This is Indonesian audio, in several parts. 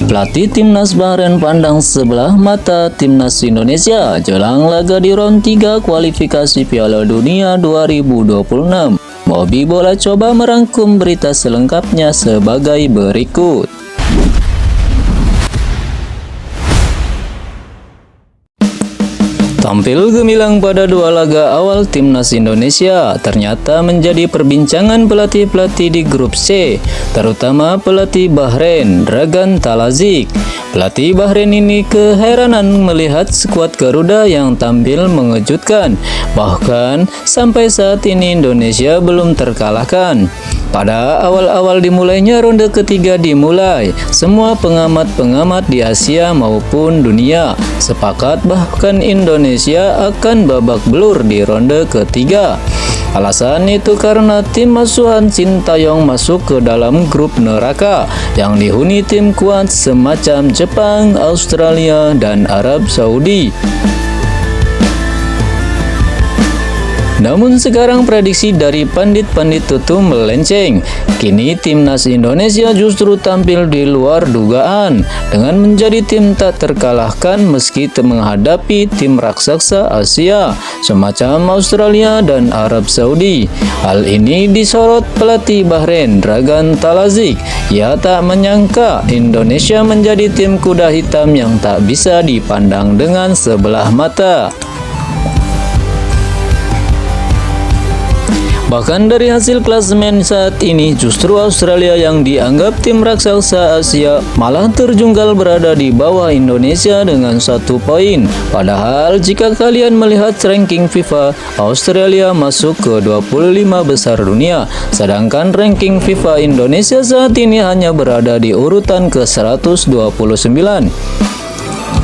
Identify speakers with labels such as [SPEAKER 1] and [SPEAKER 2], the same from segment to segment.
[SPEAKER 1] Pelatih Timnas Bahrain pandang sebelah mata Timnas Indonesia jelang laga di round 3 kualifikasi Piala Dunia 2026. Bobby Bola coba merangkum berita selengkapnya sebagai berikut. Tampil gemilang pada dua laga awal Timnas Indonesia ternyata menjadi perbincangan pelatih-pelatih di grup C, terutama pelatih Bahrain, Dragan Talazic. Pelatih Bahrain ini keheranan melihat skuad Garuda yang tampil mengejutkan. Bahkan sampai saat ini Indonesia belum terkalahkan. Pada awal-awal dimulainya ronde ketiga dimulai, semua pengamat-pengamat di Asia maupun dunia sepakat bahkan Indonesia akan babak belur di ronde ketiga. Alasan itu karena tim asuhan Sintayong masuk ke dalam grup neraka yang dihuni tim kuat semacam Jepang, Australia, dan Arab Saudi. Namun sekarang prediksi dari pandit-pandit itu melenceng. Kini Timnas Indonesia justru tampil di luar dugaan dengan menjadi tim tak terkalahkan meski menghadapi tim raksasa Asia semacam Australia dan Arab Saudi. Hal ini disorot pelatih Bahrain, Dragan Talazic. Ia tak menyangka Indonesia menjadi tim kuda hitam yang tak bisa dipandang dengan sebelah mata. Bahkan dari hasil klasemen saat ini justru Australia yang dianggap tim raksasa Asia malah terjungkal berada di bawah Indonesia dengan 1 poin. Padahal jika kalian melihat ranking FIFA, Australia masuk ke 25 besar dunia, sedangkan ranking FIFA Indonesia saat ini hanya berada di urutan ke 129.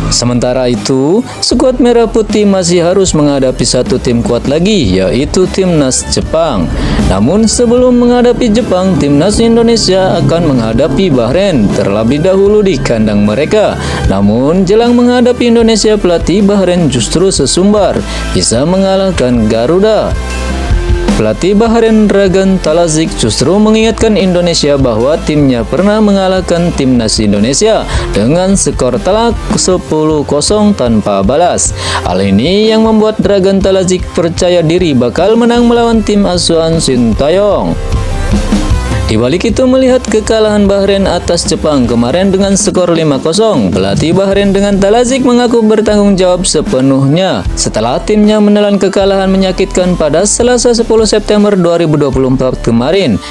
[SPEAKER 1] Sementara itu, skuad merah putih masih harus menghadapi satu tim kuat lagi, yaitu Timnas Jepang. Namun sebelum menghadapi Jepang, Timnas Indonesia akan menghadapi Bahrain terlebih dahulu di kandang mereka. Namun jelang menghadapi Indonesia, pelatih Bahrain justru sesumbar bisa mengalahkan Garuda. Pelatih Bahrain Dragan Talazic justru mengingatkan Indonesia bahwa timnya pernah mengalahkan Timnas Indonesia dengan skor telak 10-0 tanpa balas. Hal ini yang membuat Dragan Talazic percaya diri bakal menang melawan tim asuhan Sintayong. Di balik itu, melihat kekalahan Bahrain atas Jepang kemarin dengan skor 5-0, pelatih Bahrain dengan Talazic mengaku bertanggung jawab sepenuhnya setelah timnya menelan kekalahan menyakitkan pada Selasa 10 September 2024 kemarin.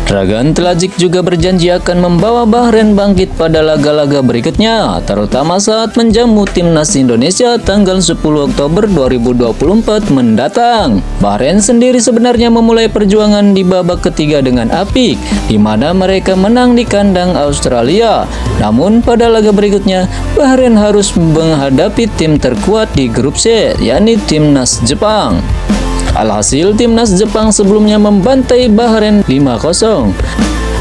[SPEAKER 1] Dragan Talazic juga berjanji akan membawa Bahrain bangkit pada laga-laga berikutnya, terutama saat menjamu Timnas Indonesia tanggal 10 Oktober 2024 mendatang. Bahrain sendiri sebenarnya memulai perjuangan di babak ketiga dengan apik, di mana mereka menang di kandang Australia. Namun pada laga berikutnya, Bahrain harus menghadapi tim terkuat di grup C, yakni Timnas Jepang. Alhasil Timnas Jepang sebelumnya membantai Bahrain 5-0.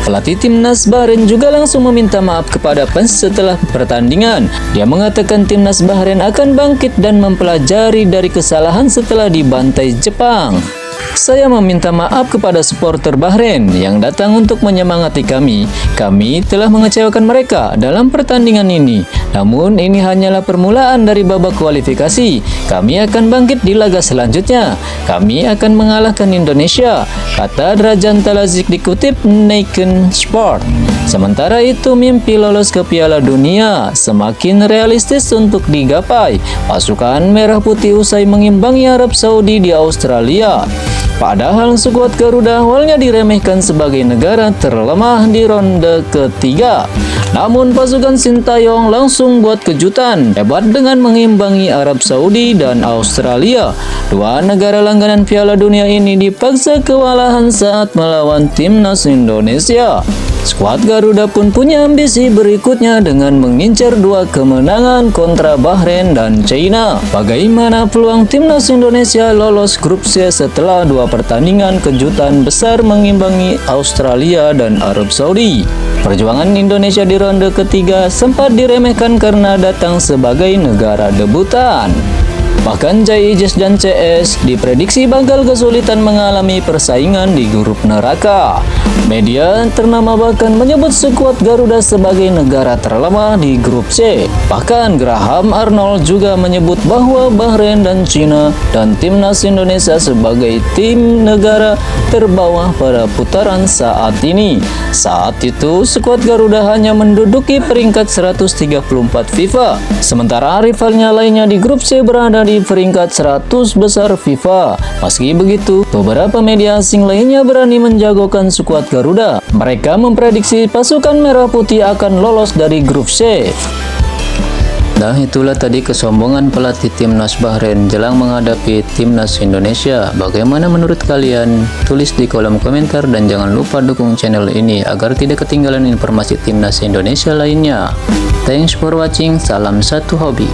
[SPEAKER 1] Pelatih Timnas Bahrain juga langsung meminta maaf kepada fans setelah pertandingan. Dia mengatakan Timnas Bahrain akan bangkit dan mempelajari dari kesalahan setelah dibantai Jepang. Saya meminta maaf kepada supporter Bahrain yang datang untuk menyemangati kami. Kami telah mengecewakan mereka dalam pertandingan ini. Namun ini hanyalah permulaan dari babak kualifikasi. Kami akan bangkit di laga selanjutnya. Kami akan mengalahkan Indonesia, kata Dragan Talazic dikutip Nation Sport. Sementara itu, mimpi lolos ke Piala Dunia semakin realistis untuk digapai. Pasukan Merah Putih usai mengimbangi Arab Saudi di Australia. Padahal skuad Garuda awalnya diremehkan sebagai negara terlemah di ronde ketiga. Namun pasukan Sintayong langsung buat kejutan hebat dengan mengimbangi Arab Saudi dan Australia. Dua negara langganan Piala Dunia ini dipaksa kewalahan saat melawan Timnas Indonesia. Skuad Garuda pun punya ambisi berikutnya dengan mengincar 2 kemenangan kontra Bahrain dan China. Bagaimana peluang Timnas Indonesia lolos grup C setelah 2 pertandingan kejutan besar mengimbangi Australia dan Arab Saudi? Perjuangan Indonesia di ronde ketiga sempat diremehkan karena datang sebagai negara debutan. Bahkan JIJS dan CS diprediksi bakal kesulitan mengalami persaingan di grup neraka. Media ternama bahkan menyebut skuad Garuda sebagai negara terlemah di grup C. Bahkan Graham Arnold juga menyebut bahwa Bahrain dan Cina dan timnas Indonesia sebagai tim negara terbawah pada putaran saat ini. Saat itu, skuad Garuda hanya menduduki peringkat 134 FIFA, sementara rivalnya lainnya di grup C berada di peringkat 100 besar FIFA. Meski begitu, beberapa media asing lainnya berani menjagokan skuad Garuda. Mereka memprediksi pasukan merah putih akan lolos dari grup C. Nah, itulah tadi kesombongan pelatih timnas Bahrain jelang menghadapi timnas Indonesia. Bagaimana menurut kalian? Tulis di kolom komentar dan jangan lupa dukung channel ini agar tidak ketinggalan informasi timnas Indonesia lainnya. Thanks for watching, salam satu hobi.